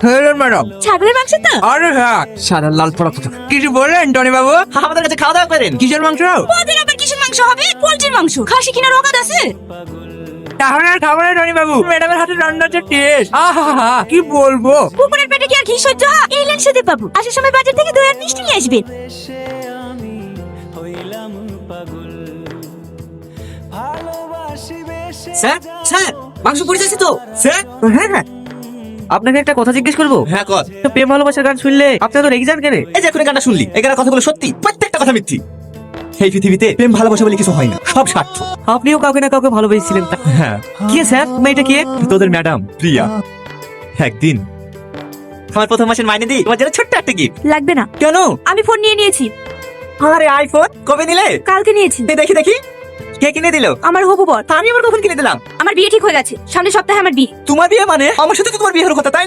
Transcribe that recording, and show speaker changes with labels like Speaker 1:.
Speaker 1: Hello madam.
Speaker 2: ছাগলের মাংস তো?
Speaker 1: আরে হ্যাঁ, সাদা লাল পড়া কথা কিছু বললেন টনি বাবু?
Speaker 3: আমাদের কাছে খাওয়া দাওয়া করেন।
Speaker 1: কিসের মাংস?
Speaker 2: ওদের আবার কিসের মাংস হবে? পোল্ট্রির মাংস। খাসি কিনার অকাত আছে?
Speaker 1: তাহলে আর খাবো না টনি বাবু, ম্যাডামের হাতে রান্নার যে টেস্ট, আহা কি বলবো।
Speaker 2: কুকুরের পেটে কি আর ঘি সহ্য হয়? এই লেন সেদে বাবু, আসার সময় বাজার থেকে দই আর মিষ্টি নিয়ে আসবেন।
Speaker 3: স্যার স্যার মাংস পড়ে যাচ্ছে তো স্যার।
Speaker 1: হ্যাঁ হ্যাঁ,
Speaker 4: আপনাকে একটা কথা জিজ্ঞেস করবো?
Speaker 3: হ্যাঁ কর।
Speaker 4: তো প্রেম ভালোবাসার গান শুনলে আপনি তো রেগে যান কেন?
Speaker 3: এই যে এখন গানটা শুনলি, এই গানের কথাগুলো সত্যি, প্রত্যেকটা কথা মিথ্যি। এই পৃথিবীতে প্রেম ভালোবাসা বলে কিছু হয় না, সব স্বার্থ।
Speaker 4: আপনিও কাউকে না কাউকে ভালোবেসেছিলেন।
Speaker 3: হ্যাঁ,
Speaker 4: কি স্যার, মেয়েটা কি?
Speaker 3: তোদের ম্যাডাম প্রিয়া। একদিন আমার প্রথম মাসের মাইনে দিই তোমার জন্য ছোট্ট একটা গিফট।
Speaker 2: লাগবে না,
Speaker 3: কেন?
Speaker 2: আমি ফোন নিয়ে নিয়েছি।
Speaker 3: আরে আইফোন কবে নিলে?
Speaker 2: কালকে নিয়েছি।
Speaker 3: এই দেখি দেখি, কে কিনে দিল?
Speaker 2: আমার হবু বর।
Speaker 3: আমি আবার কখন কিনে দিলাম?
Speaker 2: আমার বিয়ে ঠিক হয়ে গেছে, সামনের সপ্তাহে আমার বিয়ে।
Speaker 3: তোমার বিয়ে মানে আমার সাথে তো তোমার বিয়ে হলো কথা, তাই না?